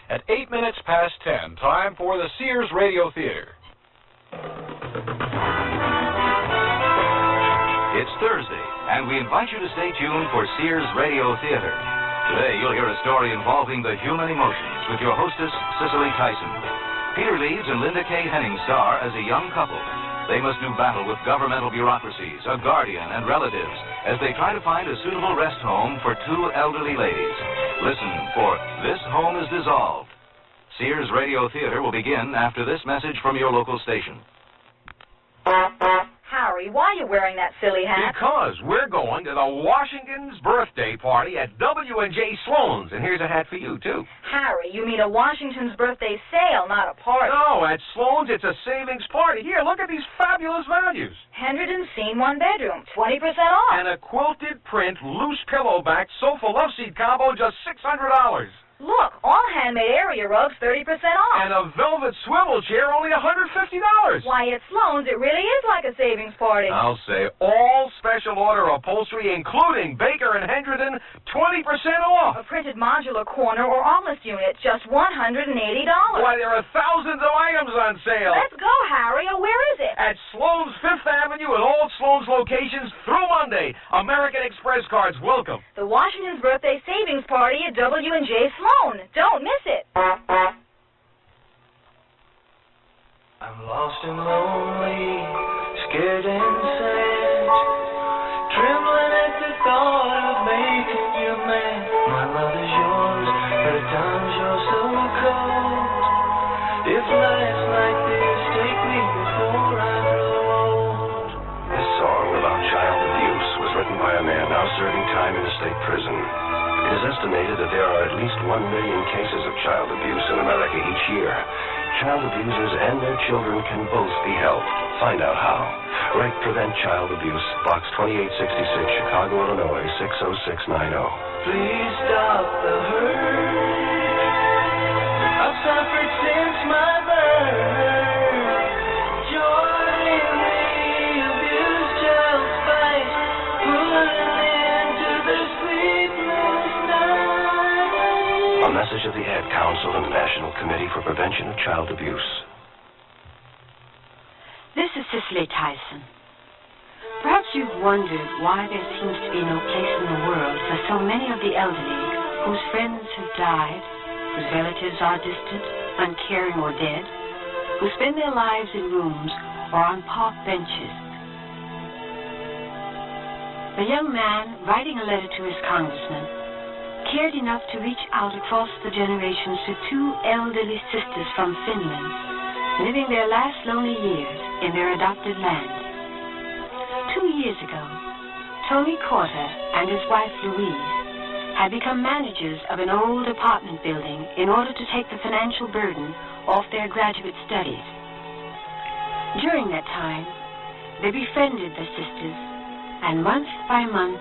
at 8 minutes past 10, time for the Sears Radio Theater. It's Thursday, and we invite you to stay tuned for Sears Radio Theater. Today, you'll hear a story involving the human emotions with your hostess, Cicely Tyson. Peter Leeds and Linda K. Henning star as a young couple. They must do battle with governmental bureaucracies, a guardian, and relatives as they try to find a suitable rest home for two elderly ladies. Listen for This Home is Dissolved. Sears Radio Theater will begin after this message from your local station. Harry, why are you wearing that silly hat? Because we're going to the Washington's birthday party at W&J Sloan's, and here's a hat for you, too. Harry, you mean a Washington's birthday sale, not a party. No, at Sloan's, it's a savings party. Here, look at these fabulous values. Henderson Scene one bedroom, 20% off. And a quilted print, loose pillow-backed sofa love seat combo, just $600. Look, all handmade area rugs, 30% off. And a velvet swivel chair, only $150. Why, at Sloan's, it really is like a savings party. I'll say all special order upholstery, including Baker and Hendrickson, 20% off. A printed modular corner or office unit, just $180. Why, there are thousands of items on sale. Let's go, Harry. Oh, where is it? At Sloan's 5th Avenue at all Sloan's locations through Monday. American Express cards welcome. The Washington's birthday savings party at W&J Sloan. Don't miss it. I'm lost and lonely, scared and sad, trembling at the thought of making you mad. My love is yours, but at times you're so cold. If life's like this, take me before I grow old. This song about child abuse was written by a man now serving time in a state prison. It is estimated that there are at least 1 million cases of child abuse in America each year. Child abusers and their children can both be helped. Find out how. Write Prevent Child Abuse, Box 2866, Chicago, Illinois, 60690. Please stop the hurt. I've suffered since my birth. Join the abused child's fight. Put an end to the sleepless night. A message of the Ad Council and the National Committee for Prevention of Child Abuse. This is Cicely Tyson. Perhaps you've wondered why there seems to be no place in the world for so many of the elderly whose friends have died, whose relatives are distant, uncaring or dead, who spend their lives in rooms or on park benches. A young man writing a letter to his congressman cared enough to reach out across the generations to two elderly sisters from Finland, living their last lonely years in their adopted land. 2 years ago, Tony Corter and his wife Louise had become managers of an old apartment building in order to take the financial burden off their graduate studies. During that time, they befriended the sisters and month by month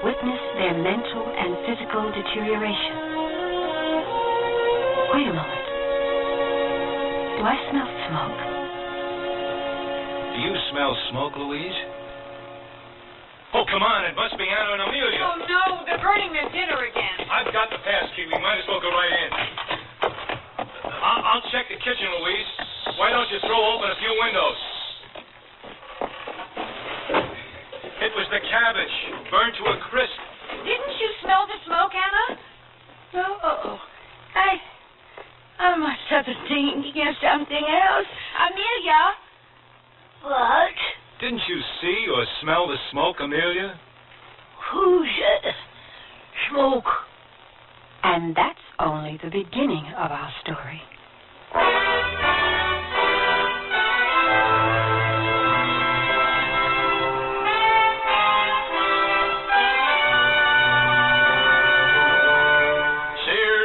witnessed their mental and physical deterioration. Wait a moment. Do I smell smoke? Do you smell smoke, Louise? Oh, come on, it must be Anna and Amelia. Oh, no, they're burning their dinner again. I've got the pass key. We might as well go right in. I'll check the kitchen, Louise. Why don't you throw open a few windows? It was the cabbage, burned to a crisp. Didn't you smell the smoke, Anna? No. I must have been thinking of something else. Amelia? What? Didn't you see or smell the smoke, Amelia? Who's smoke? And that's only the beginning of our story.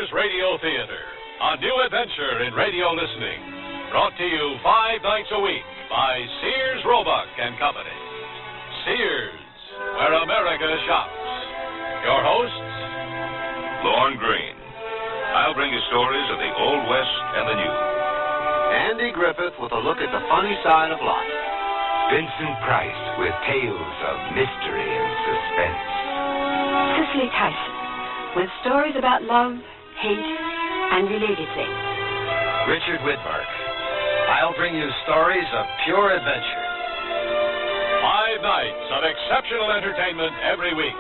Radio Theater, a new adventure in radio listening. Brought to you 5 nights a week by Sears Roebuck and Company. Sears, where America shops. Your hosts, Lorne Greene. I'll bring you stories of the Old West and the New. Andy Griffith with a look at the funny side of life. Vincent Price with tales of mystery and suspense. Cicely Tyson with stories about love, hate, and related things. Richard Widmark. I'll bring you stories of pure adventure. 5 nights of exceptional entertainment every week.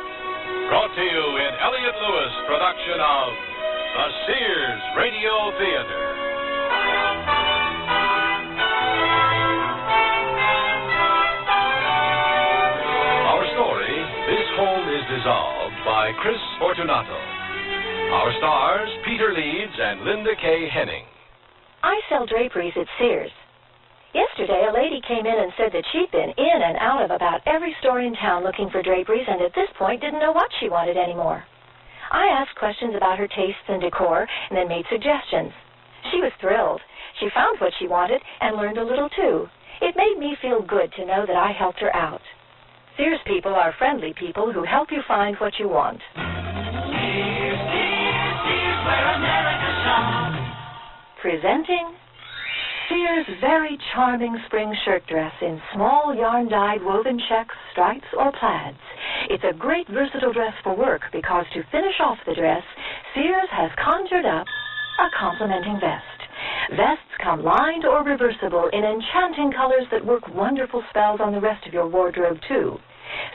Brought to you in Elliott Lewis' production of the Sears Radio Theater. Our story, This Home is Dissolved, by Chris Fortunato. Our stars, Peter Leeds and Linda K. Henning. I sell draperies at Sears. Yesterday, a lady came in and said that she'd been in and out of about every store in town looking for draperies and at this point didn't know what she wanted anymore. I asked questions about her tastes and decor and then made suggestions. She was thrilled. She found what she wanted and learned a little too. It made me feel good to know that I helped her out. Sears people are friendly people who help you find what you want. Sears, where America shops. Presenting Sears' very charming spring shirt dress in small yarn-dyed woven checks, stripes, or plaids. It's a great versatile dress for work because to finish off the dress, Sears has conjured up a complementing vest. Vests come lined or reversible in enchanting colors that work wonderful spells on the rest of your wardrobe, too.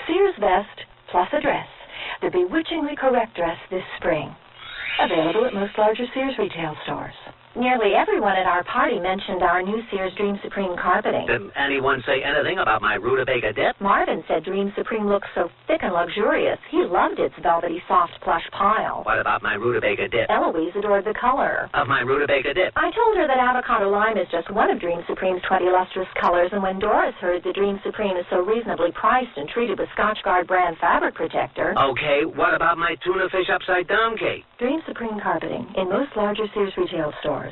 Sears vest plus a dress, the bewitchingly correct dress this spring. Available at most larger Sears retail stores. Nearly everyone at our party mentioned our new Sears Dream Supreme carpeting. Did anyone say anything about my rutabaga dip? Marvin said Dream Supreme looks so thick and luxurious. He loved its velvety, soft, plush pile. What about my rutabaga dip? Eloise adored the color of my rutabaga dip. I told her that avocado lime is just one of Dream Supreme's 20 lustrous colors, and when Doris heard that Dream Supreme is so reasonably priced and treated with Scotchgard brand fabric protector... Okay, what about my tuna fish upside down cake? Dream Supreme carpeting in most larger Sears retail stores.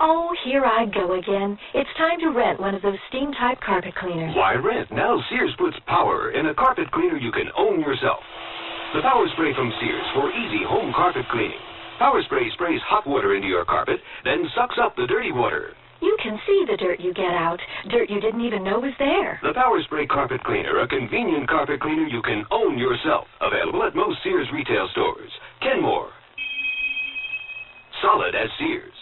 Oh, here I go again. It's time to rent one of those steam-type carpet cleaners. Why rent? Now Sears puts power in a carpet cleaner you can own yourself. The Power Spray from Sears for easy home carpet cleaning. Power Spray sprays hot water into your carpet, then sucks up the dirty water. You can see the dirt you get out. Dirt you didn't even know was there. The Power Spray Carpet Cleaner, a convenient carpet cleaner you can own yourself. Available at most Sears retail stores. Kenmore. Solid as Sears.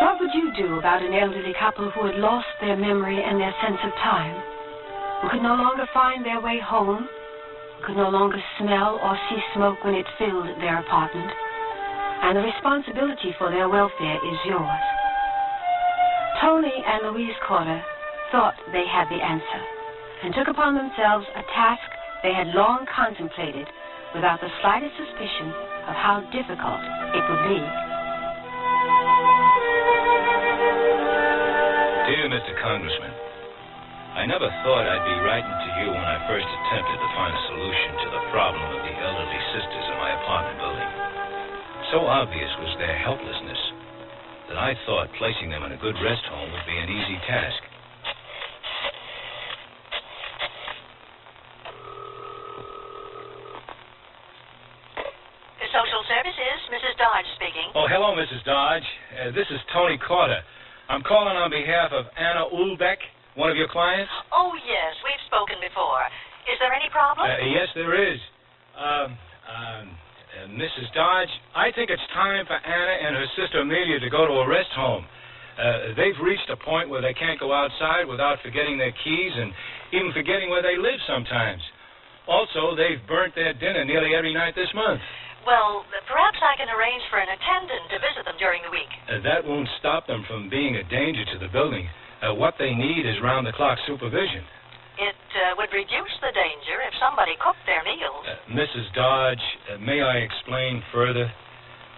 What would you do about an elderly couple who had lost their memory and their sense of time, who could no longer find their way home, who could no longer smell or see smoke when it filled their apartment, and the responsibility for their welfare is yours? Tony and Louise Corder thought they had the answer, and took upon themselves a task they had long contemplated without the slightest suspicion of how difficult it would be. Dear Mr. Congressman, I never thought I'd be writing to you when I first attempted to find a solution to the problem of the elderly sisters in my apartment building. So obvious was their helplessness that I thought placing them in a good rest home would be an easy task. Social Services, Mrs. Dodge speaking. Oh, hello, Mrs. Dodge. This is Tony Corder. I'm calling on behalf of Anna Ulbeck, one of your clients. Oh, yes, we've spoken before. Is there any problem? Yes, there is. Mrs. Dodge, I think it's time for Anna and her sister Amelia to go to a rest home. They've reached a point where they can't go outside without forgetting their keys and even forgetting where they live sometimes. Also, they've burnt their dinner nearly every night this month. Well, perhaps I can arrange for an attendant to visit them during the week. That won't stop them from being a danger to the building. What they need is round-the-clock supervision. It would reduce the danger if somebody cooked their meals. Mrs. Dodge, may I explain further?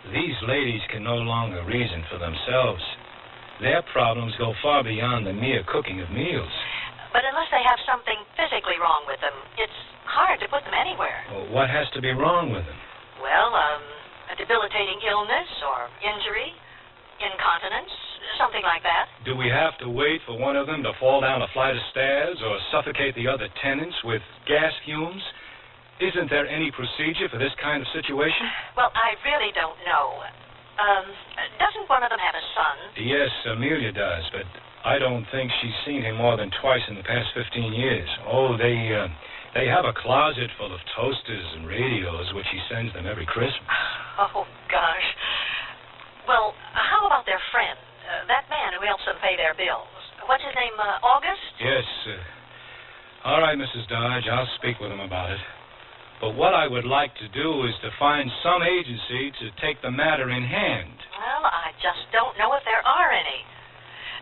These ladies can no longer reason for themselves. Their problems go far beyond the mere cooking of meals. But unless they have something physically wrong with them, it's hard to put them anywhere. Well, what has to be wrong with them? Well, a debilitating illness or injury, incontinence, something like that. Do we have to wait for one of them to fall down a flight of stairs or suffocate the other tenants with gas fumes? Isn't there any procedure for this kind of situation? Well, I really don't know. Doesn't one of them have a son? Yes, Amelia does, but I don't think she's seen him more than twice in the past 15 years. Oh, they They have a closet full of toasters and radios, which he sends them every Christmas. Oh, gosh. Well, how about their friend? That man who helps them pay their bills. What's his name, August? Yes. All right, Mrs. Dodge, I'll speak with him about it. But what I would like to do is to find some agency to take the matter in hand. Well, I just don't know if there are any.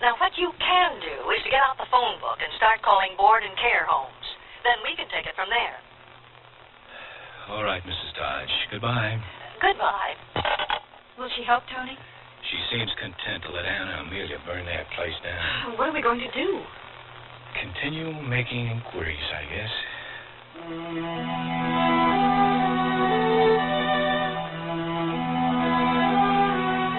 Now, what you can do is to get out the phone book and start calling board and care homes. Then we can take it from there. All right, Mrs. Dodge. Goodbye. Goodbye. Will she help, Tony? She seems content to let Anna and Amelia burn that place down. What are we going to do? Continue making inquiries, I guess.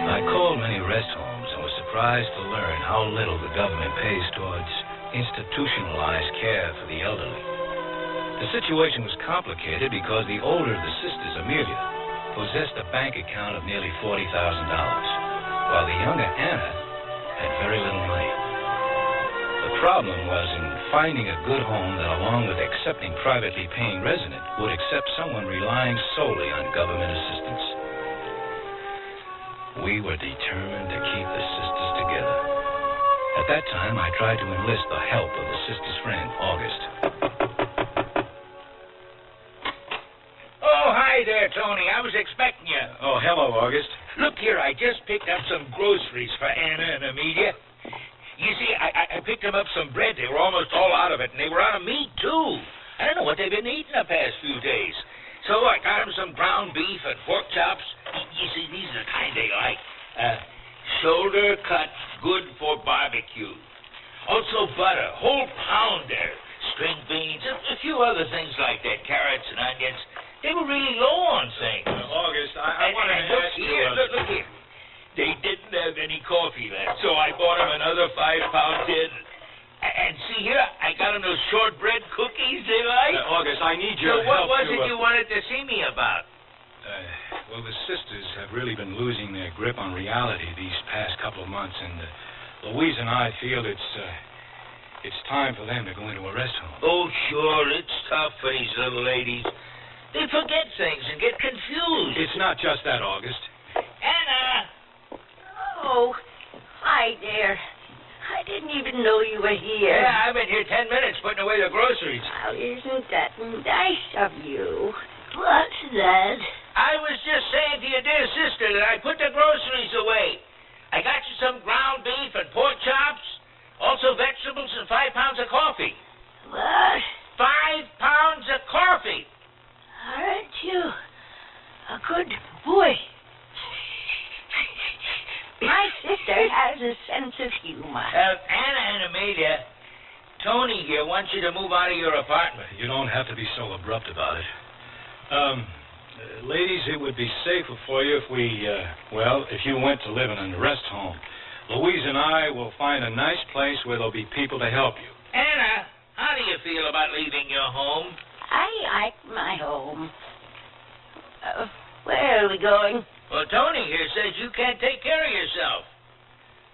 I called many rest homes and was surprised to learn how little the government pays towards institutionalized care for the elderly. The situation was complicated because the older of the sisters, Amelia, possessed a bank account of nearly $40,000, while the younger Anna had very little money. The problem was in finding a good home that, along with accepting privately paying resident, would accept someone relying solely on government assistance. We were determined to keep the sisters together. At that time, I tried to enlist the help of the sister's friend, August. Oh, hi there, Tony. I was expecting you. Oh, hello, August. Look here, I just picked up some groceries for Anna and Amelia. You see, I picked them up some bread. They were almost all out of it, and they were out of meat, too. I don't know what they've been eating the past few days. So I got them some ground beef and pork chops. You see, these are the kind they like. Shoulder cut, good for barbecue. Also butter, whole pounder, string beans, a few other things like that, carrots and onions. They were really low on things. August, I wanted to ask you... Look here. They didn't have any coffee left, so I bought them another 5-pound tin. And see here, I got them those shortbread cookies they like. August, I need your help. So help. what was it you wanted to see me about? Well, the sisters have really been losing their grip on reality these past couple of months, and Louise and I feel it's time for them to go into a rest home. Oh, sure, it's tough for these little ladies. They forget things and get confused. It's not just that, August. Anna! Oh, hi there. I didn't even know you were here. Yeah, I've been here 10 minutes putting away the groceries. Well, isn't that nice of you? What's that? I was just saying to your dear sister that I put the groceries away. I got you some ground beef and pork chops, also vegetables and 5 pounds of coffee. What? 5 pounds of coffee. Aren't you a good boy? My sister has a sense of humor. Anna and Amelia, Tony here wants you to move out of your apartment. You don't have to be so abrupt about it. Ladies, it would be safer for you if if you went to live in a rest home. Louise and I will find a nice place where there'll be people to help you. Anna, how do you feel about leaving your home? I like my home. Where are we going? Well, Tony here says you can't take care of yourself.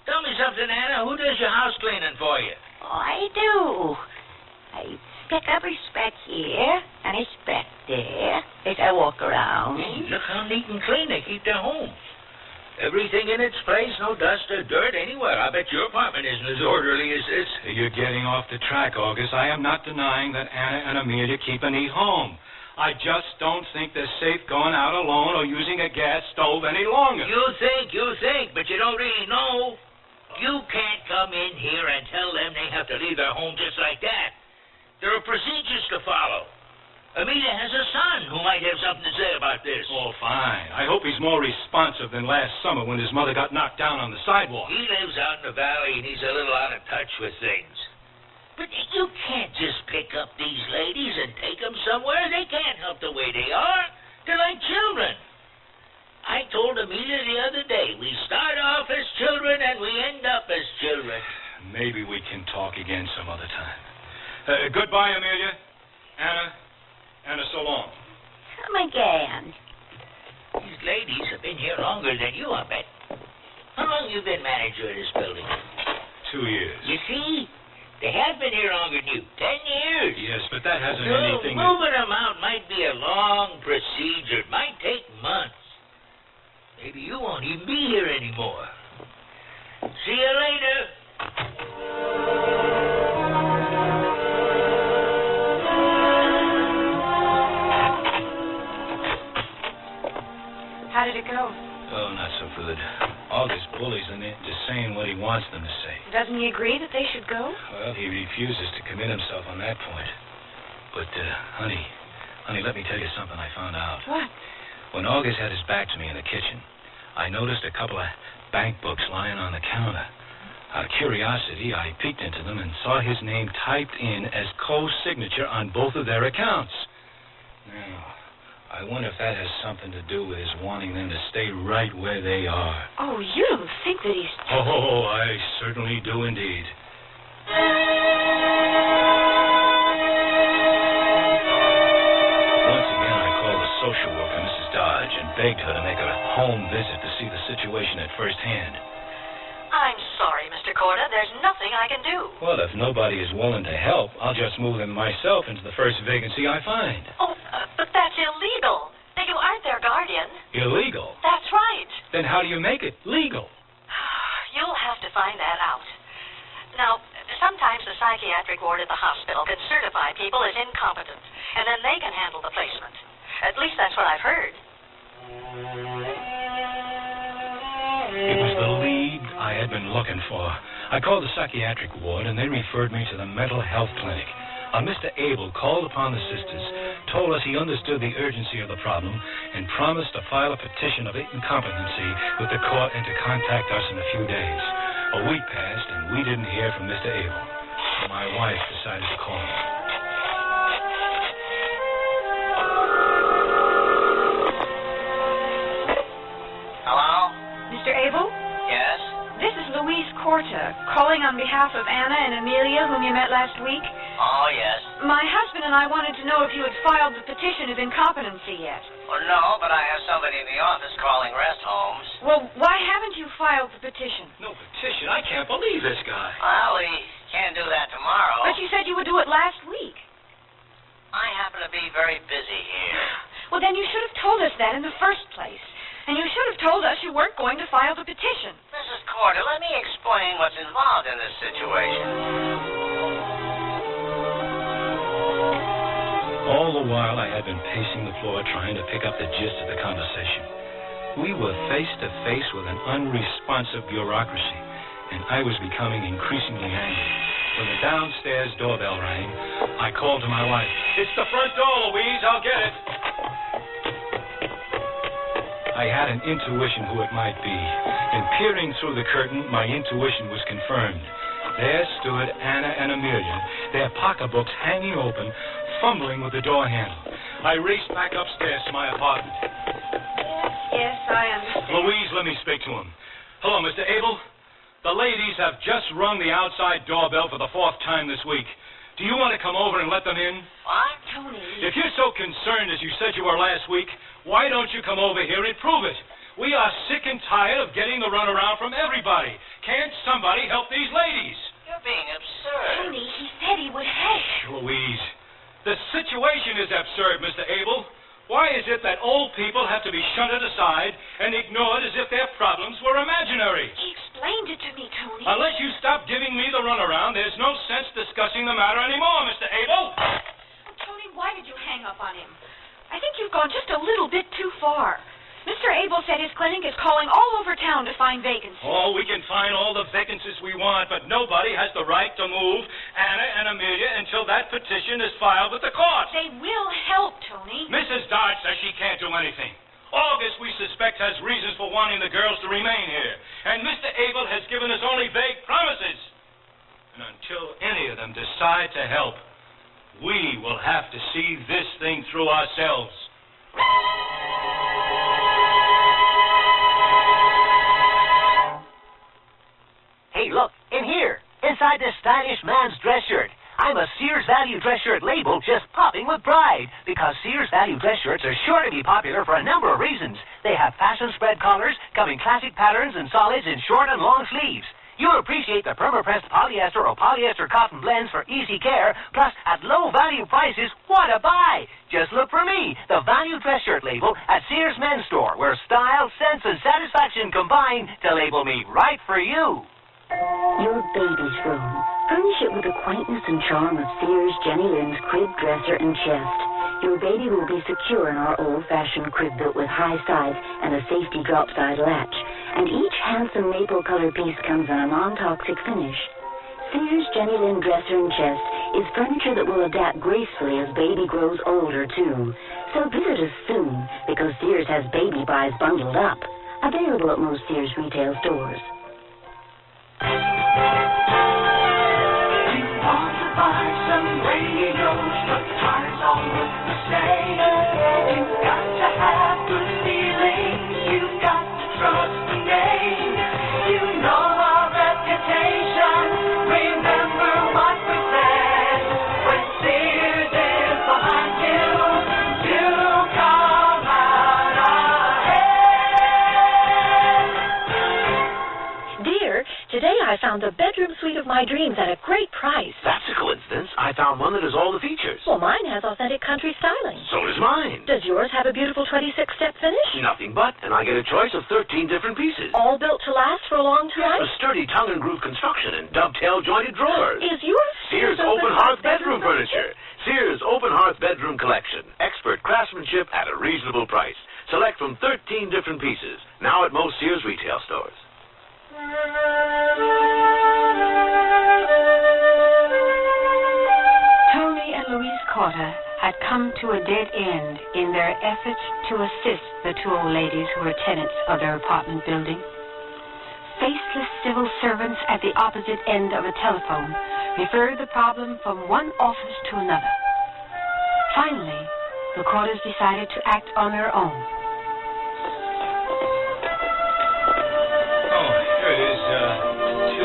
Tell me something, Anna. Who does your house cleaning for you? Oh, I do. I pick up a speck here and a speck there as I walk around. Hey, look how neat and clean they keep their home. Everything in its place, no dust or dirt anywhere. I bet your apartment isn't as orderly as this. You're getting off the track, August. I am not denying that Anna and Amelia keep a neat home. I just don't think they're safe going out alone or using a gas stove any longer. You think, but you don't really know. You can't come in here and tell them they have to leave their home just like that. There are procedures to follow. Amelia has a son who might have something to say about this. Oh, fine. I hope he's more responsive than last summer when his mother got knocked down on the sidewalk. He lives out in the valley and he's a little out of touch with things. But you can't just pick up these ladies and take them somewhere. They can't help the way they are. They're like children. I told Amelia the other day, we start off as children and we end up as children. Maybe we can talk again some other time. Goodbye, Amelia. Anna, so long. Come again. These ladies have been here longer than you, I bet. How long you been manager of this building? 2 years. You see? They have I've been here longer than you. 10 years. Yes, but that hasn't So anything to... moving them out might be a long procedure. It might take months. Maybe you won't even be here anymore. See you later. How did it go? Oh, not so good. August bullies them into saying what he wants them to say. Doesn't he agree that they should go? Well, he refuses to commit himself on that point. But, honey, let me tell you something I found out. What? When August had his back to me in the kitchen, I noticed a couple of bank books lying on the counter. Out of curiosity, I peeked into them and saw his name typed in as co-signature on both of their accounts. Now, I wonder if that has something to do with his wanting them to stay right where they are. Oh, you don't think that he's... Oh, I certainly do indeed. Once again, I called the social worker, Mrs. Dodge, and begged her to make a home visit to see the situation at first hand. I'm sorry, Mr. Corda. There's nothing I can do. Well, if nobody is willing to help, I'll just move them myself into the first vacancy I find. Oh, but that's illegal. You aren't their guardian. Illegal? That's right. Then how do you make it legal? You'll have to find that out. Now, sometimes the psychiatric ward at the hospital can certify people as incompetent, and then they can handle the placement. At least that's what I've heard. It was the lead I had been looking for. I called the psychiatric ward, and they referred me to the mental health clinic. Mr. Abel called upon the sisters, told us he understood the urgency of the problem, and promised to file a petition of incompetency with the court and to contact us in a few days. A week passed, and we didn't hear from Mr. Abel. So my wife decided to call him. Hello? Mr. Abel? Yes? This is Louise Corta, calling on behalf of Anna and Amelia, whom you met last week. Oh, yes. My husband and I wanted to know if you had filed the petition of incompetency yet. Well, no, but I have somebody in the office calling rest homes. Well, why haven't you filed the petition? No petition? I can't believe this guy. Well, we can't do that tomorrow. But you said you would do it last week. I happen to be very busy here. Well, then you should have told us that in the first place. And you should have told us you weren't going to file the petition. Mrs. Corder, let me explain what's involved in this situation. All the while, I had been pacing the floor trying to pick up the gist of the conversation. We were face to face with an unresponsive bureaucracy, and I was becoming increasingly angry. When the downstairs doorbell rang, I called to my wife. "It's the front door, Louise. I'll get it." I had an intuition who it might be, and peering through the curtain, my intuition was confirmed. There stood Anna and Amelia, their pocketbooks hanging open, fumbling with the door handle. I raced back upstairs to my apartment. Yes, I understand. Louise, let me speak to him. Hello, Mr. Abel. The ladies have just rung the outside doorbell for the 4th time this week. Do you want to come over and let them in? What? Tony. If you're so concerned as you said you were last week, why don't you come over here and prove it? We are sick and tired of getting the runaround from everybody. Can't somebody help these ladies? You're being absurd. Tony, he said he would help. Louise, the situation is absurd, Mr. Abel. Why is it that old people have to be shunted aside and ignored as if their problems were imaginary? He explained it to me, Tony. Unless you stop giving me the runaround, there's no sense discussing the matter anymore, Mr. Abel. Oh, Tony, why did you hang up on him? I think you've gone just a little bit too far. Mr. Abel said his clinic is calling all over town to find vacancies. Oh, we can find all the vacancies we want, but nobody has the right to move Anna and Amelia until that petition is filed with the court. They will help, Tony. Mrs. Dodge says she can't do anything. August, we suspect, has reasons for wanting the girls to remain here. And Mr. Abel has given us only vague promises. And until any of them decide to help, we will have to see this thing through ourselves. Hey, look, in here, inside this stylish man's dress shirt. I'm a Sears Value dress shirt label just popping with pride, because Sears Value dress shirts are sure to be popular for a number of reasons. They have fashion spread collars, come in classic patterns and solids in short and long sleeves. You'll appreciate the perma-pressed polyester or polyester cotton blends for easy care, plus at low-value prices. What a buy! Just look for me, the value dress shirt label at Sears Men's Store, where style, sense, and satisfaction combine to label me right for you. Your baby's room. Furnish it with the quaintness and charm of Sears Jenny Lynn's crib, dresser, and chest. Your baby will be secure in our old-fashioned crib built with high sides and a safety drop-side latch. And each handsome maple-colored piece comes in a non-toxic finish. Sears Jenny Lynn dresser and chest is furniture that will adapt gracefully as baby grows older, too. So visit us soon, because Sears has baby buys bundled up. Available at most Sears retail stores. You want to buy some radios, but cars all look the same. You've got to have good feeling. You've got to trust the name. You know our reputation. Remember what we said. When Sears is behind you, you come out ahead. Dear, today I found the bedroom suite of my dreams at a great price. That's a coincidence. I found one that has all the features. Well, mine has authentic country styling. So does mine. Does yours have a beautiful 26-step finish? Nothing but, and I get a choice of 13 different pieces. All built to last for a long time? A sturdy tongue and groove construction and dovetail jointed drawers. Is yours Sears Open Hearth Bedroom Furniture? Sears Open Hearth Bedroom Collection. Expert craftsmanship at a reasonable price. Select from 13 different pieces. Now at most Sears retail stores. Tony and Louise Cotter had come to a dead end in their efforts to assist the two old ladies who were tenants of their apartment building. Faceless civil servants at the opposite end of a telephone referred the problem from one office to another. Finally, the Cotters decided to act on their own. Oh, here it is,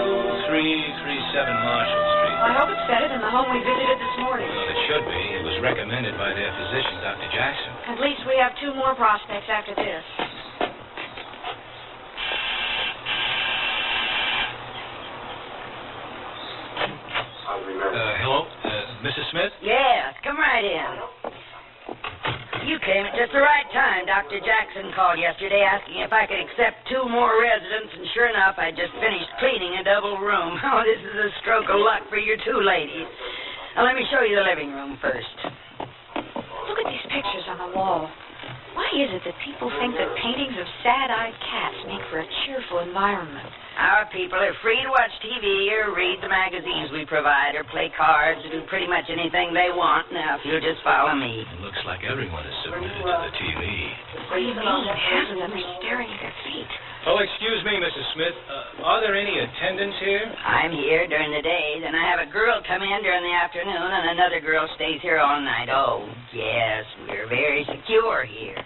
2337 Marshall Street. I hope it's better than the home we visited this morning. Well, it should be. It was recommended by their physician, Dr. Jackson. At least we have two more prospects after this. Hello? Mrs. Smith? Yeah, come right in. You came at just the right time. Dr. Jackson called yesterday asking if I could accept two more residents, and sure enough, I just finished cleaning a double room. Oh, this is a stroke of luck for your two ladies. Now, let me show you the living room first. Look at these pictures on the wall. Why is it that people think that paintings of sad-eyed cats make for a cheerful environment? Our people are free to watch TV or read the magazines we provide or play cards or do pretty much anything they want. Now, if you'll just follow me. It looks like everyone is submitted to the TV. What do you mean? Half of them are staring at their feet. Oh, excuse me, Mrs. Smith. Are there any attendants here? I'm here during the day, then I have a girl come in during the afternoon, and another girl stays here all night. Oh, yes, we're very secure here.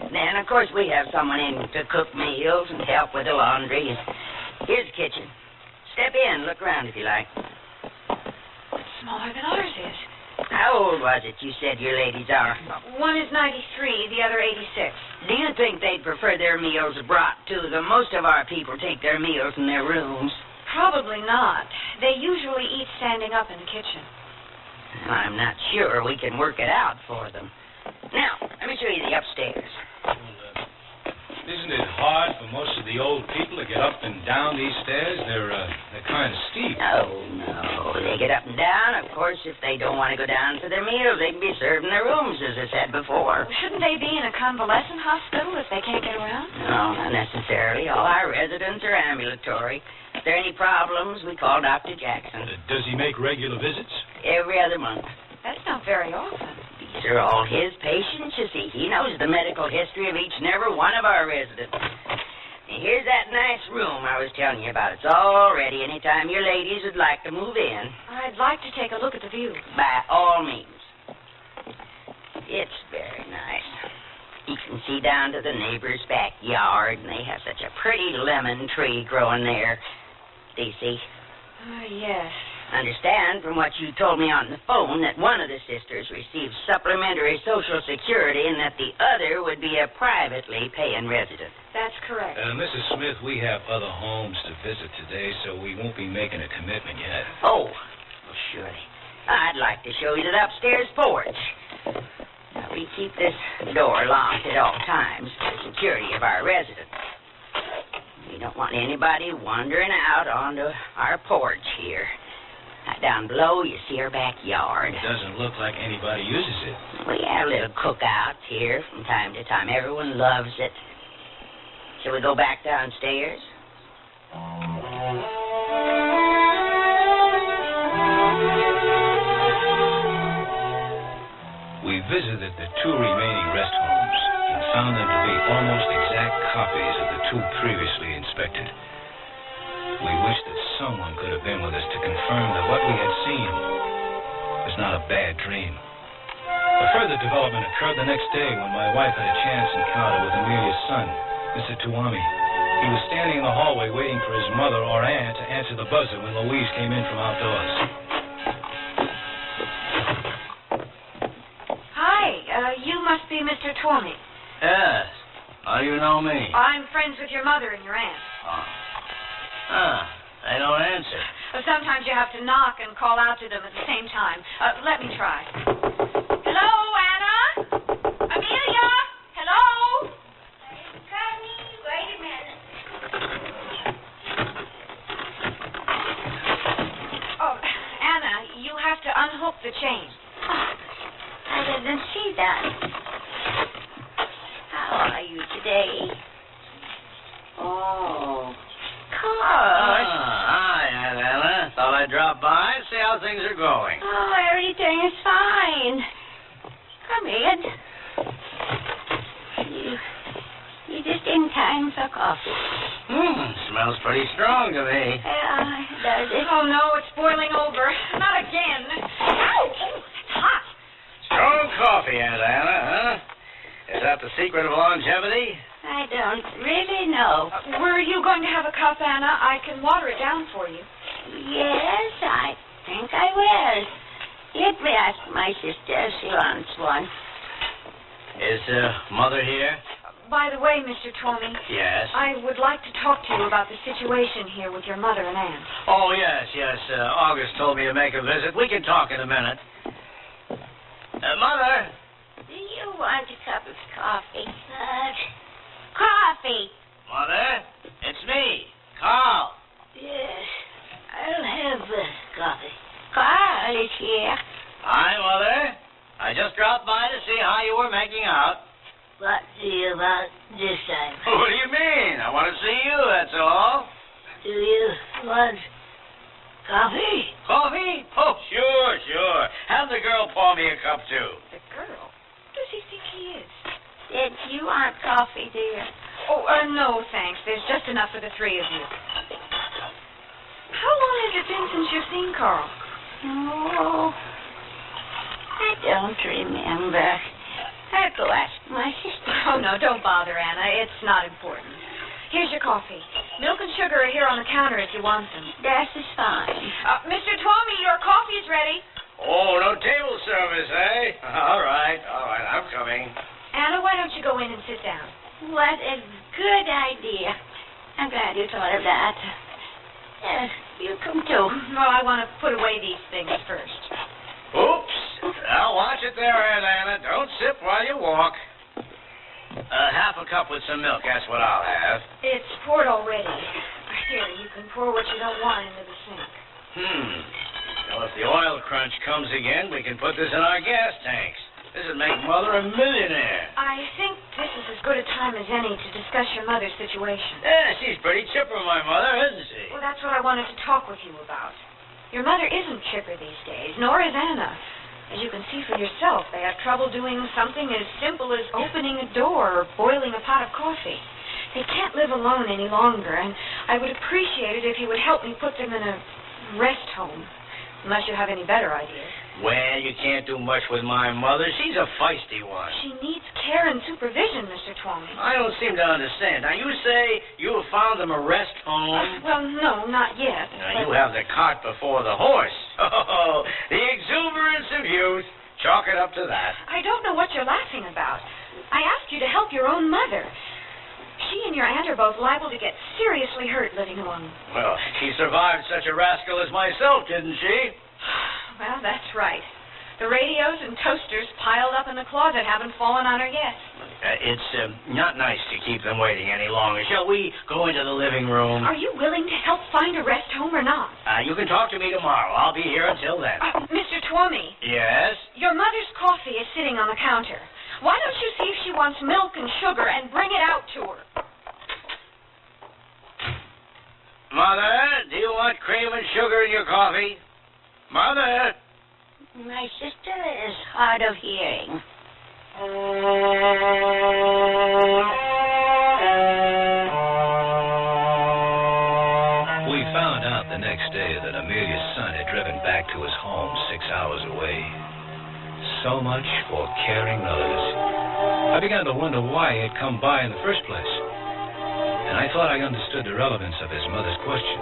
Then, of course, we have someone in to cook meals and help with the laundry. Here's the kitchen. Step in, look around if you like. It's smaller than ours is. How old was it you said your ladies are? One is 93, the other 86. Do you think they'd prefer their meals brought to them? Most of our people take their meals in their rooms. Probably not. They usually eat standing up in the kitchen. I'm not sure we can work it out for them. Now, let me show you the upstairs. Isn't it hard for most of the old people to get up and down these stairs? They're kind of steep. No. They get up and down. Of course, if they don't want to go down for their meals, they can be served in their rooms, as I said before. Shouldn't they be in a convalescent hospital if they can't get around? No, not necessarily. All our residents are ambulatory. If there are any problems, we call Dr. Jackson. Does he make regular visits? Every other month. That's not very often. These are all his patients, you see. He knows the medical history of each and every one of our residents. And here's that nice room I was telling you about. It's all ready anytime your ladies would like to move in. I'd like to take a look at the view. By all means. It's very nice. You can see down to the neighbor's backyard, and they have such a pretty lemon tree growing there. Do you see? Yes. Understand from what you told me on the phone that one of the sisters received supplementary Social Security and that the other would be a privately paying resident. That's correct. Mrs. Smith, we have other homes to visit today, so we won't be making a commitment yet. Oh, well, surely. I'd like to show you the upstairs porch. Now, we keep this door locked at all times for the security of our residents. We don't want anybody wandering out onto our porch here. Now, down below, you see our backyard. It doesn't look like anybody uses it. We have little cookouts here from time to time. Everyone loves it. Shall we go back downstairs? We visited the 2 remaining rest homes and found them to be almost exact copies of the 2 previously inspected. We wish that someone could have been with us to confirm that what we had seen was not a bad dream. A further development occurred the next day when my wife had a chance encounter with Amelia's son, Mr. Tuami. He was standing in the hallway waiting for his mother or aunt to answer the buzzer when Louise came in from outdoors. Hi, you must be Mr. Tuami. Yes. How do you know me? I'm friends with your mother and your aunt. They don't answer. Sometimes you have to knock and call out to them at the same time. Let me try. Hello, Anna? Amelia? Hello? I'm coming. Wait a minute. Oh, Anna, you have to unhook the chain. I didn't see that. How are you today? Oh. Hi, Aunt Anna. Thought I'd drop by and see how things are going. Oh, everything is fine. Come in. You just in time for coffee. Smells pretty strong to me. Does it? Oh, no, it's boiling over. Not again. Ow! It's hot. Strong coffee, Aunt Anna, huh? Is that the secret of longevity? I don't really know. Were you going to have a cup, Anna? I can water it down for you. Yes, I think I will. Let me ask my sister if she wants one. Is Mother here? By the way, Mr. Tuami. Yes? I would like to talk to you about the situation here with your mother and aunt. Oh, yes. August told me to make a visit. We can talk in a minute. Mother? Do you want a cup of coffee? Coffee. Mother? It's me, Carl. Yes, I'll have coffee. Carl is here. Hi, Mother. I just dropped by to see how you were making out. What do you want this time? What do you mean? I want to see you, that's all. Do you want coffee? Coffee? Oh, sure. Have the girl pour me a cup, too. The girl? Who does he think he is? Did you want coffee, dear? Oh, no, thanks. There's just enough for the 3 of you. How long has it been since you've seen Carl? Oh, I don't remember. I'll go ask my sister. Oh, no, don't bother, Anna. It's not important. Here's your coffee. Milk and sugar are here on the counter if you want them. That is fine. Mr. Tuami, your coffee's ready. Oh, no table service, eh? All right, I'm coming. Anna, why don't you go in and sit down? What a good idea. I'm glad you thought of that. You come too. Well, I want to put away these things first. Oops. Now, watch it there, Aunt Anna. Don't sip while you walk. Half a cup with some milk, that's what I'll have. It's poured already. Here, you can pour what you don't want into the sink. Well, if the oil crunch comes again, we can put this in our gas tanks. This would make Mother a millionaire. I think this is as good a time as any to discuss your mother's situation. Yeah, she's pretty chipper, my mother, isn't she? Well, that's what I wanted to talk with you about. Your mother isn't chipper these days, nor is Anna. As you can see for yourself, they have trouble doing something as simple as opening a door or boiling a pot of coffee. They can't live alone any longer, and I would appreciate it if you would help me put them in a rest home, unless you have any better ideas. Well, you can't do much with my mother. She's a feisty one. She needs care and supervision, Mr. Tuami. I don't seem to understand. Now, you say you have found them a rest home? Well, no, not yet. Now, you have the cart before the horse. it up to that. I don't know what you're laughing about. I asked you to help your own mother. She and your aunt are both liable to get seriously hurt living alone. Well, she survived such a rascal as myself, didn't she? Well, that's right. The radios and toasters piled up in the closet haven't fallen on her yet. It's not nice to keep them waiting any longer. Shall we go into the living room? Are you willing to help find a rest home or not? You can talk to me tomorrow. I'll be here until then. Mr. Twomey. Yes? Your mother's coffee is sitting on the counter. Why don't you see if she wants milk and sugar and bring it out to her? Mother, do you want cream and sugar in your coffee? Mother? My sister is hard of hearing. We found out the next day that Amelia's son had driven back to his home 6 hours away. So much for caring relatives. I began to wonder why he had come by in the first place. And I thought I understood the relevance of his mother's question.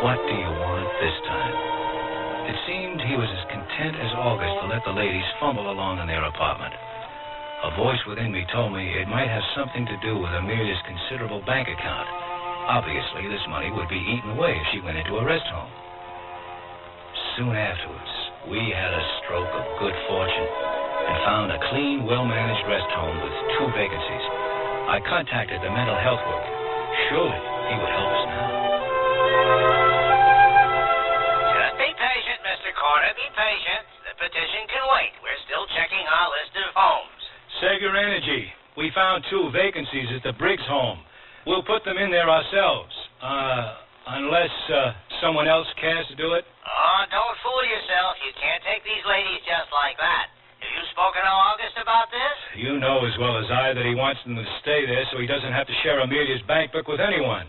What do you want this time? It seemed he was as content as August to let the ladies fumble along in their apartment. A voice within me told me it might have something to do with Amelia's considerable bank account. Obviously, this money would be eaten away if she went into a rest home. Soon afterwards, we had a stroke of good fortune and found a clean, well-managed rest home with 2 vacancies. I contacted the mental health worker. Surely he would help us now. Just be patient, Mr. Corner. Be patient. The petition can wait. We're still checking our list of homes. Save your energy. We found 2 vacancies at the Briggs home. We'll put them in there ourselves. Unless someone else cares to do it. Oh, don't fool yourself. You can't take these ladies just like that. Have you spoken to August about this? You know as well as I that he wants them to stay there so he doesn't have to share Amelia's bank book with anyone.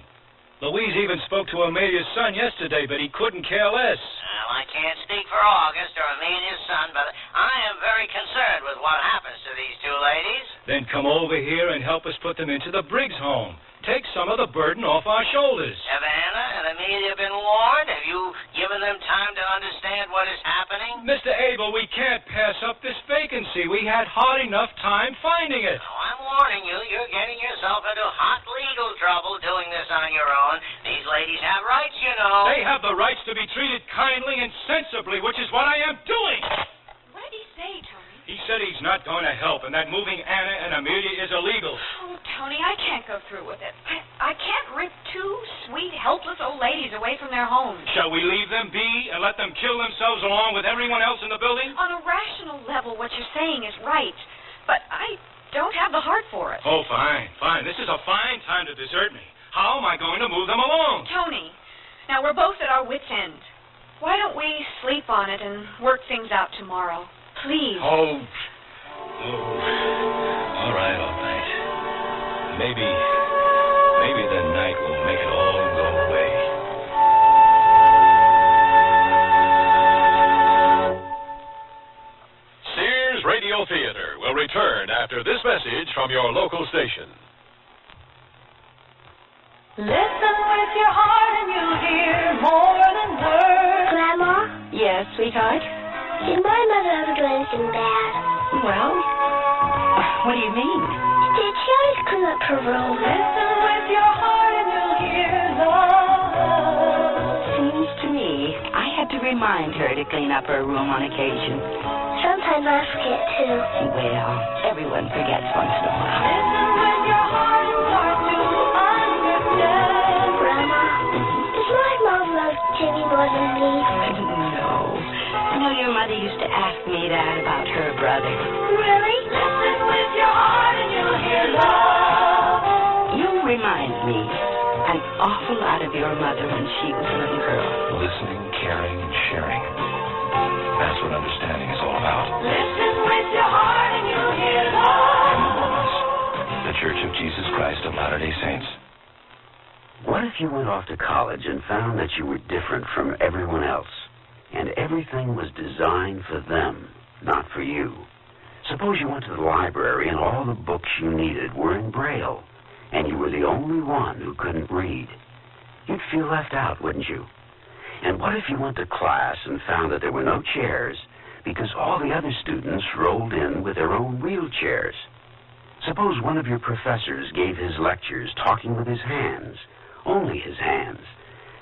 Louise even spoke to Amelia's son yesterday, but he couldn't care less. Well, I can't speak for August or Amelia's son, but I am very concerned with what happens to these 2 ladies. Then come over here and help us put them into the Briggs home. Take some of the burden off our shoulders. Have Anna and Amelia been warned? Have you given them time to understand what is happening? Mr. Abel, we can't pass up this vacancy. We had hard enough time finding it. Oh, I'm warning you, you're getting yourself into hot legal trouble doing this on your own. These ladies have rights, you know. They have the rights to be treated kindly and sensibly, which is what I am doing. What did he say, Tony? He said he's not going to help and that moving Anna and Amelia is illegal. Oh, Tony, I can't go through with it. I can't rip 2 sweet, helpless old ladies away from their homes. Shall we leave them be and let them kill themselves along with everyone else in the building? On a rational level, what you're saying is right, but I don't have the heart for it. Oh, fine. This is a fine time to desert me. How am I going to move them along? Tony, now we're both at our wits' end. Why don't we sleep on it and work things out tomorrow? Please. Oh. All right. Maybe the night will make it all go away. Sears Radio Theater will return after this message from your local station. Listen with your heart and you'll hear more than words. Grandma? Yes, sweetheart? Did my mother ever do anything bad? Well, what do you mean? Did she always clean up her room? Listen with your heart and you'll hear love. Seems to me I had to remind her to clean up her room on occasion. Sometimes I forget, too. Well, everyone forgets once in a while. Listen with your heart and start to understand. Grandma, does my mom love Jimmy more than me? No. I know your mother used to ask me that about her brother. Really? Listen with your heart and you'll hear love. You remind me an awful lot of your mother when she was a little girl. Listening, caring, and sharing. That's what understanding is all about. Listen with your heart and you'll hear love. From the Mormons, the Church of Jesus Christ of Latter-day Saints. What if you went off to college and found that you were different from everyone else, and everything was designed for them, not for you? Suppose you went to the library and all the books you needed were in Braille, and you were the only one who couldn't read. You'd feel left out, wouldn't you? And what if you went to class and found that there were no chairs, because all the other students rolled in with their own wheelchairs. Suppose one of your professors gave his lectures talking with his hands, only his hands,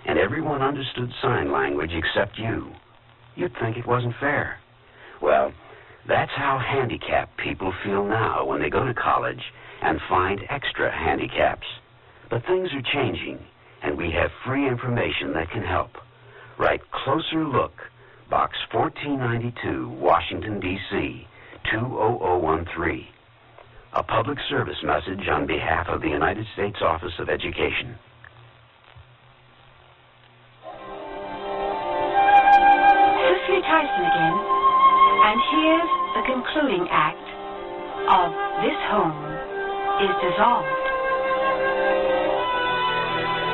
and everyone understood sign language except you. You'd think it wasn't fair. Well, that's how handicapped people feel now when they go to college and find extra handicaps. But things are changing, and we have free information that can help. Write Closer Look, Box 1492, Washington, D.C., 20013. A public service message on behalf of the United States Office of Education. Cicely Tyson again, and here's the concluding act of This Home is Dissolved.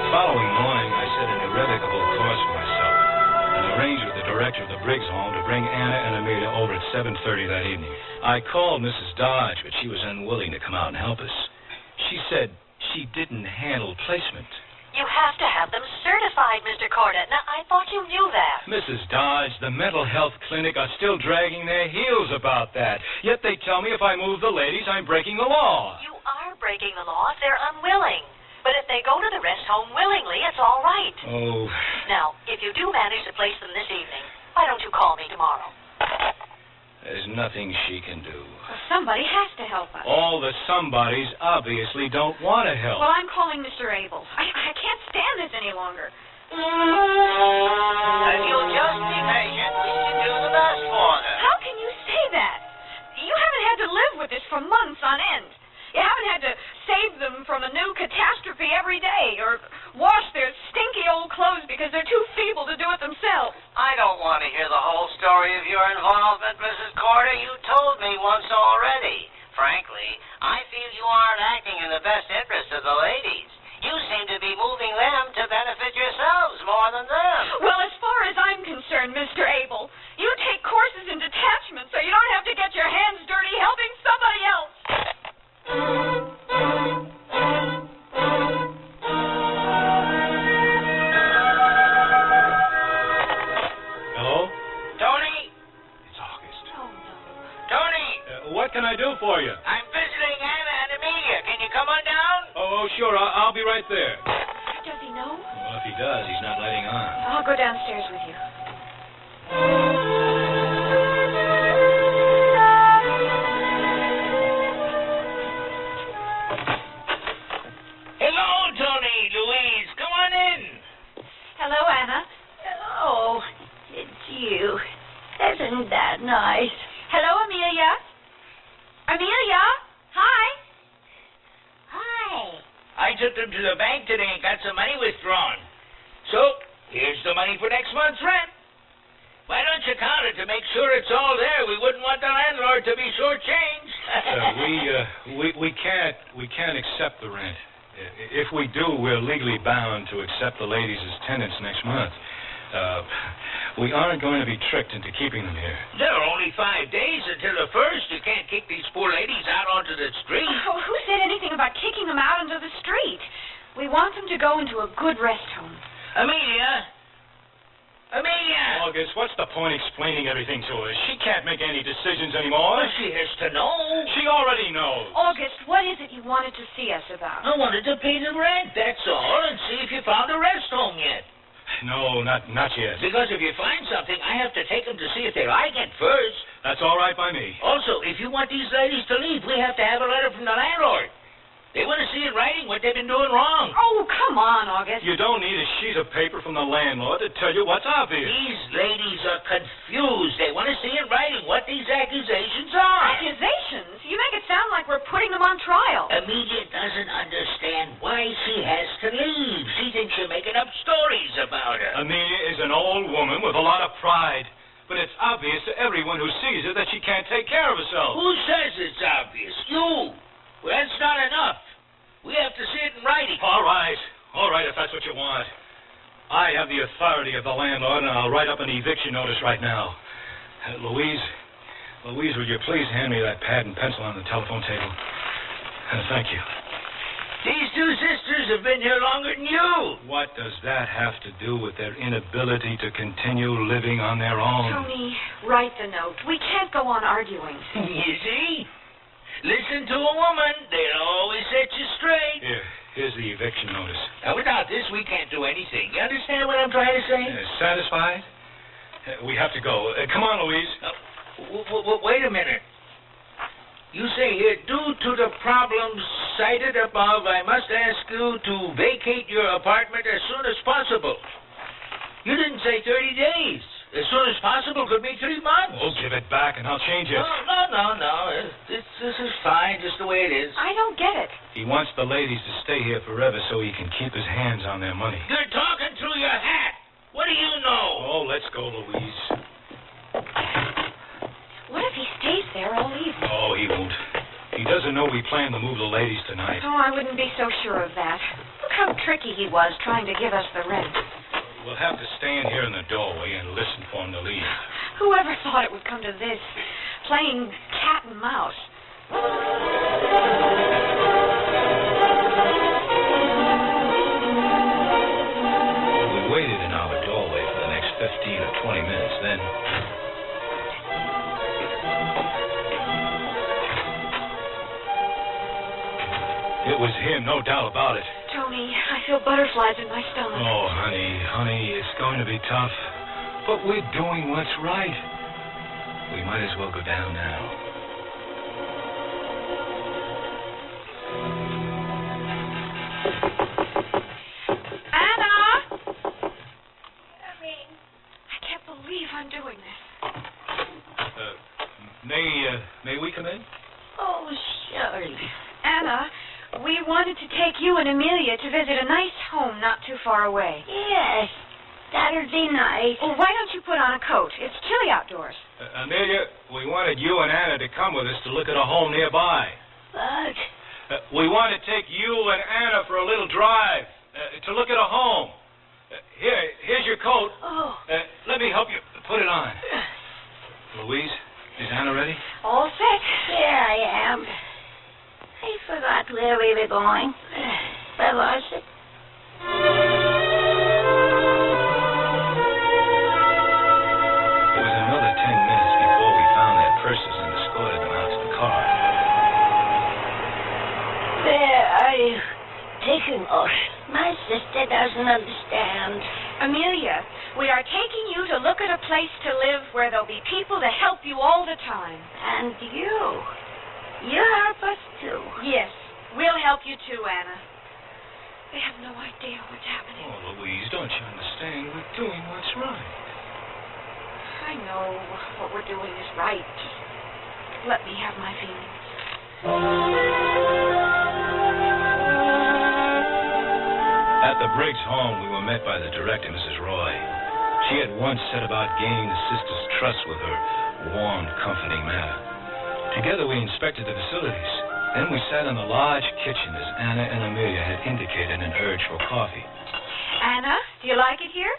Following morning, I set an irrevocable course for myself and arranged with the director of the Briggs home to bring Anna and Amelia over at 7:30 that evening. I called Mrs. Dodge, but she was unwilling to come out and help us. She said she didn't handle placement. You have to have them certified, Mr. Cornett. Now, I thought you knew that. Mrs. Dodge, the mental health clinic are still dragging their heels about that. Yet they tell me if I move the ladies, I'm breaking the law. You are breaking the law if they're unwilling. But if they go to the rest home willingly, it's all right. Oh. Now, if you do manage to place them this evening, why don't you call me tomorrow? There's nothing she can do. Well, somebody has to help us. All the somebodies obviously don't want to help. Well, I'm calling Mr. Abel. I can't stand this any longer. If you'll just be patient, we can do the best for them. How can you say that? You haven't had to live with this for months on end. You haven't had to save them from a new catastrophe every day or wash their stinky old clothes because they're too feeble to do it themselves. I don't want to hear the whole story of your involvement, Mrs. Corder. You told me once already. Frankly, I feel you aren't acting in the best interest of the ladies. You seem to be moving them to benefit yourselves more than them. Well, as far as I'm concerned, Mr. Abel, you take courses in detachment so you don't have to get your hands dirty helping somebody else. Hello? Tony? It's August. Oh, no. Tony! What can I do for you? I'm visiting Anna and Amelia. Can you come on down? Oh, sure. I'll be right there. Does he know? Well, if he does, he's not letting on. I'll go downstairs with you. Hello, Tony, Louise. Come on in. Hello, Anna. Oh, it's you. Isn't that nice? Hello, Amelia. Amelia? Hi. Hi. I took them to the bank today and got some money withdrawn. So, here's the money for next month's rent. Why don't you count it to make sure it's all there? We wouldn't want the landlord to be shortchanged. We can't accept the rent. If we do, we're legally bound to accept the ladies as tenants next month. We aren't going to be tricked into keeping them here. There are only 5 days until the 1st. You can't kick these poor ladies out onto the street. Oh, who said anything about kicking them out into the street? We want them to go into a good rest home. Amelia! August, what's the point explaining everything to her? She can't make any decisions anymore. Well, she has to know. She already knows. August, what is it you wanted to see us about? I wanted to pay the rent, that's all, and see if you found a rest home yet. No, not yet. Because if you find something, I have to take them to see if they like it first. That's all right by me. Also, if you want these ladies to leave, we have to have a letter from the landlord. They want to see in writing what they've been doing wrong. Oh, come on, August. You don't need a sheet of paper from the landlord to tell you what's obvious. These ladies are confused. They want to see in writing what these accusations are. Accusations? You make it sound like we're putting them on trial. Amelia doesn't understand why she has to leave. She thinks you're making up stories about her. Amelia is an old woman with a lot of pride. But it's obvious to everyone who sees her that she can't take care of herself. Who says it's obvious? You. Well, that's not enough. We have to see it in writing. All right, if that's what you want. I have the authority of the landlord, and I'll write up an eviction notice right now. Louise, will you please hand me that pad and pencil on the telephone table? Thank you. These two sisters have been here longer than you. What does that have to do with their inability to continue living on their own? Tony, write the note. We can't go on arguing. You see? Listen to a woman. They'll always set you straight. Here's the eviction notice. Now, without this, we can't do anything. You understand what I'm trying to say? Satisfied? We have to go. Come on, Louise. Wait a minute. You say here, due to the problems cited above, I must ask you to vacate your apartment as soon as possible. You didn't say 30 days. As soon as possible could mean 3 months. Oh, give it back and I'll change it. No. This is fine, just the way it is. I don't get it. He wants the ladies to stay here forever so he can keep his hands on their money. You're talking through your hat. What do you know? Oh, let's go, Louise. What if he stays there all evening? Oh, he won't. He doesn't know we plan to move the ladies tonight. Oh, I wouldn't be so sure of that. Look how tricky he was trying to give us the rent. We'll have to stand here in the doorway and listen for him to leave. Whoever thought it would come to this? Playing cat and mouse. We waited in our doorway for the next 15 or 20 minutes, then... It was him, no doubt about it. Tony, I feel butterflies in my stomach. Oh, honey, it's going to be tough. But we're doing what's right. We might as well go down now. Anna! I can't believe I'm doing this. May we come in? Oh, surely. Anna, we wanted to take you and Amelia to visit a nice home not too far away. Yes, that'll be nice. Well, why don't you put on a coat? It's chilly outdoors. Amelia, we wanted you and Anna to come with us to look at a home nearby. But... we want to take you and Anna for a little drive to look at a home. Here's your coat. Oh. Let me help you put it on. Louise, is Anna ready? All set. Here I am. I forgot where we were going. Where was it? It was another 10 minutes before we found their purses and escorted them out to the car. Where are you taking us? My sister doesn't understand. Amelia, we are taking you to look at a place to live where there'll be people to help you all the time. And you? You help us too. Yes, we'll help you too, Anna. They have no idea what's happening. Oh, Louise, don't you understand? We're doing what's right. I know what we're doing is right. Just let me have my feelings. At the Briggs home, we were met by the director, Mrs. Roy. She had once set about gaining the sisters' trust with her warm, comforting manner. Together we inspected the facilities. Then we sat in the large kitchen as Anna and Amelia had indicated an urge for coffee. Anna, do you like it here?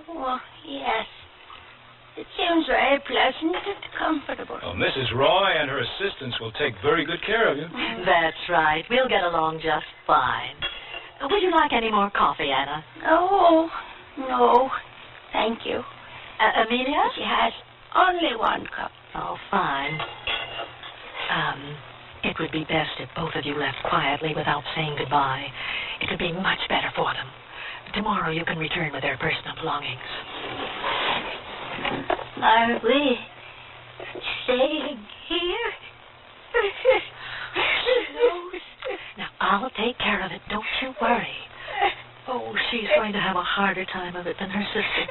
Oh, yes. It seems very pleasant and comfortable. Oh, Mrs. Roy and her assistants will take very good care of you. That's right. We'll get along just fine. Would you like any more coffee, Anna? Oh, no. Thank you. Amelia? She has only 1 cup. Oh, fine. It would be best if both of you left quietly without saying goodbye. It would be much better for them. Tomorrow you can return with their personal belongings. Are we staying here? Now, I'll take care of it. Don't you worry. Oh, she's going to have a harder time of it than her sister.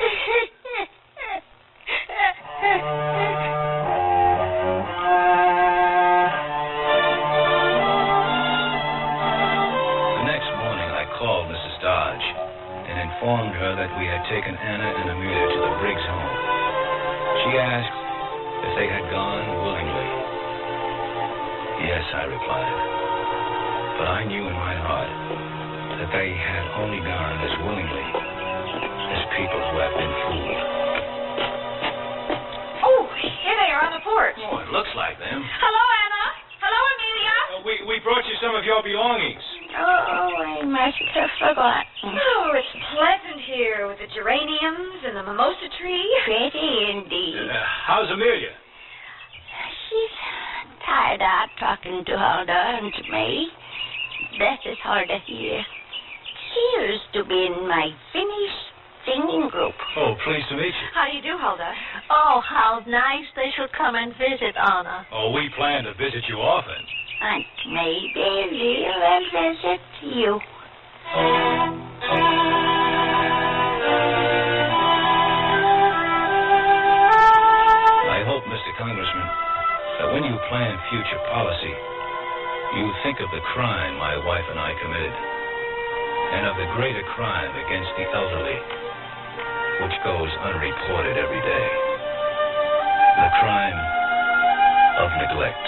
Informed her that we had taken Anna and Amelia to the Briggs home. She asked if they had gone willingly. Yes, I replied. But I knew in my heart that they had only gone as willingly as people who have been fooled. Oh, here they are on the porch. Oh, it looks like them. Hello, Anna. Hello, Amelia. We brought you some of your belongings. Oh, I must have forgotten. Oh, it's pleasant here with the geraniums and the mimosa tree. Pretty indeed. How's Amelia? She's tired out talking to Huldah and to me. That is hard to hear. She used to be in my Finnish singing group. Oh, pleased to meet you. How do you do, Huldah? Oh, how nice they should come and visit Anna. Oh, we plan to visit you often. And maybe we'll visit you. I hope, Mr. Congressman, that when you plan future policy, you think of the crime my wife and I committed, and of the greater crime against the elderly, which goes unreported every day. The crime of neglect.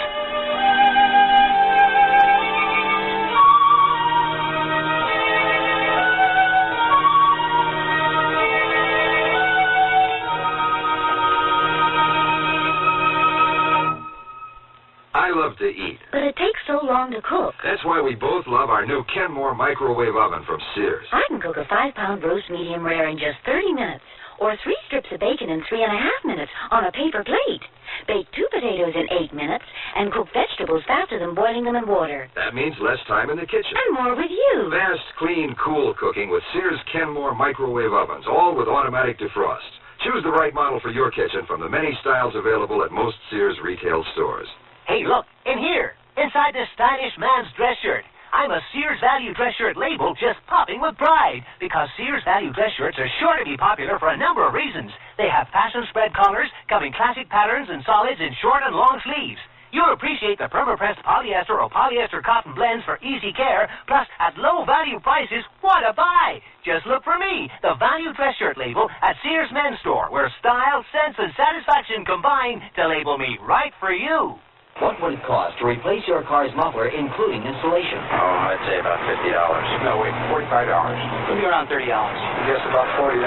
I love to eat. But it takes so long to cook. That's why we both love our new Kenmore microwave oven from Sears. I can cook a 5-pound roast medium rare in just 30 minutes, or 3 strips of bacon in 3.5 minutes on a paper plate. Bake 2 potatoes in 8 minutes, and cook vegetables faster than boiling them in water. That means less time in the kitchen. And more with you. Fast, clean, cool cooking with Sears Kenmore microwave ovens, all with automatic defrost. Choose the right model for your kitchen from the many styles available at most Sears retail stores. Hey, look, in here, inside this stylish man's dress shirt. I'm a Sears Value dress shirt label just popping with pride, because Sears Value dress shirts are sure to be popular for a number of reasons. They have fashion spread collars, come in classic patterns and solids in short and long sleeves. You'll appreciate the perma-pressed polyester or polyester cotton blends for easy care, plus at low value prices, what a buy! Just look for me, the Value dress shirt label at Sears Men's Store, where style, sense, and satisfaction combine to label me right for you. What would it cost to replace your car's muffler, including installation? Oh, I'd say about $50. No, wait, $45. Maybe around $30. I guess about $40.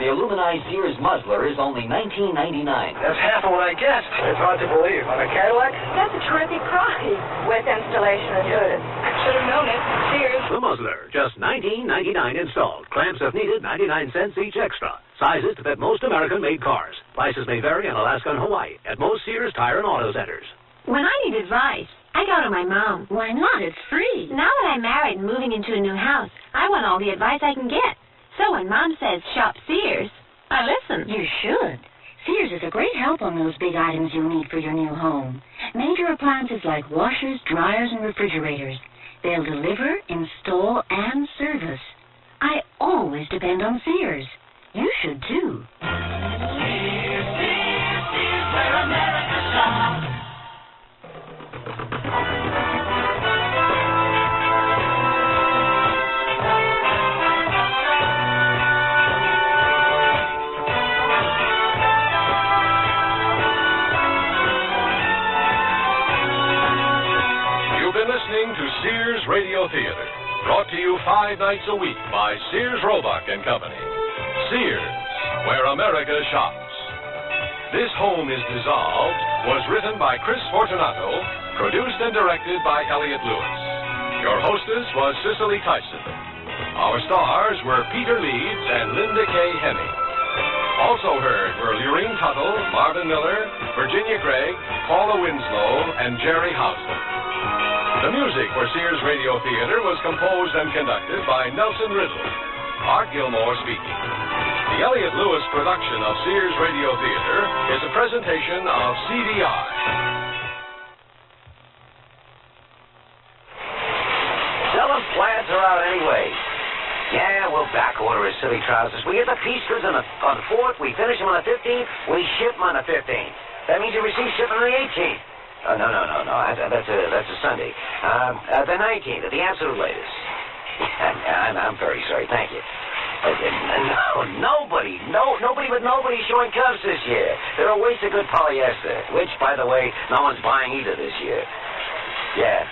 The aluminized Sears muffler is only $19.99. That's half of what I guessed. It's hard to believe. On a Cadillac? That's a terrific price. With installation included. Should have known it. Sears. The muzzler, just $19.99 installed. Clamps if needed, 99 cents each extra. Sizes to fit most American-made cars. Prices may vary in Alaska and Hawaii at most Sears Tire and Auto Centers. When I need advice, I go to my mom. Why not? It's free. Now that I'm married and moving into a new house, I want all the advice I can get. So when Mom says shop Sears, I listen. You should. Sears is a great help on those big items you'll need for your new home. Major appliances like washers, dryers, and refrigerators. They'll deliver, install, and service. I always depend on Sears. You should too. Sears, where America shops. You've been listening to Sears Radio Theater, brought to you 5 nights a week by Sears Roebuck and Company. Sears, where America shops. This Home is Dissolved was written by Chris Fortunato, produced and directed by Elliott Lewis. Your hostess was Cicely Tyson. Our stars were Peter Leeds and Linda K. Hemming. Also heard were Lurene Tuttle, Marvin Miller, Virginia Gregg, Paula Winslow, and Jerry Houston. The music for Sears Radio Theater was composed and conducted by Nelson Riddle. Art Gilmore speaking. The Elliott Lewis production of Sears Radio Theater is a presentation of CDI. Tell them plaids are out anyway. Yeah, we'll back order his silly trousers. We get the piece goods on the 4th, we finish them on the 15th, we ship them on the 15th. That means you receive shipment on the 18th. No. That's a Sunday. The 19th, at the absolute latest. I'm very sorry. Thank you. Nobody but nobody showing cuffs this year. They're a waste of good polyester, which, by the way, no one's buying either this year. Yeah.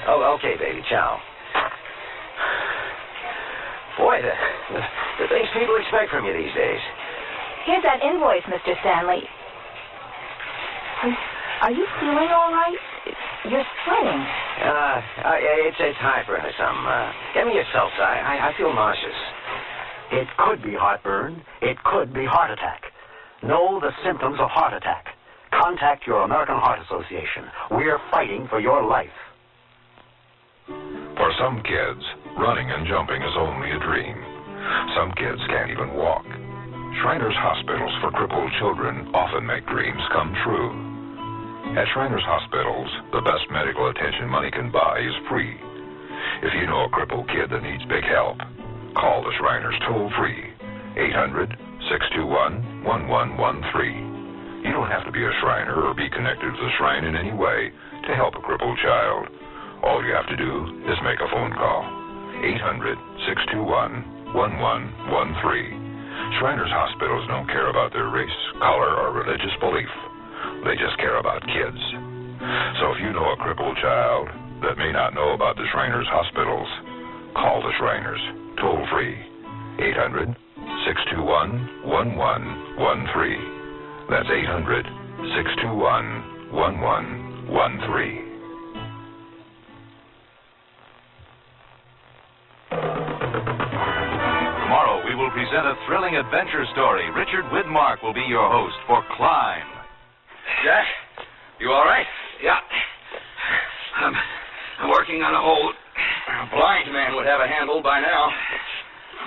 Oh, okay, baby. Ciao. Boy, the things people expect from you these days. Here's that invoice, Mr. Stanley. Are you feeling all right? You're sweating. It's heartburn or something. Get me your seltzer. I feel nauseous. It could be heartburn. It could be heart attack. Know the symptoms of heart attack. Contact your American Heart Association. We're fighting for your life. For some kids, running and jumping is only a dream. Some kids can't even walk. Shriners Hospitals for crippled children often make dreams come true. At Shriners Hospitals, the best medical attention money can buy is free. If you know a crippled kid that needs big help, call the Shriners toll-free, 800-621-1113. You don't have to be a Shriner or be connected to the Shrine in any way to help a crippled child. All you have to do is make a phone call, 800-621-1113. Shriners Hospitals don't care about their race, color, or religious belief. They just care about kids. So if you know a crippled child that may not know about the Shriners Hospitals, call the Shriners, toll-free, 800-621-1113. That's 800-621-1113. Tomorrow we will present a thrilling adventure story. Richard Widmark will be your host for Climb. Jack, you all right? Yeah. I'm working on a hold. A blind man would have a handle by now.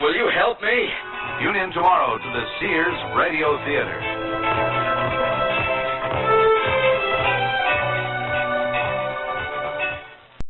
Will you help me? Tune in tomorrow to the Sears Radio Theater.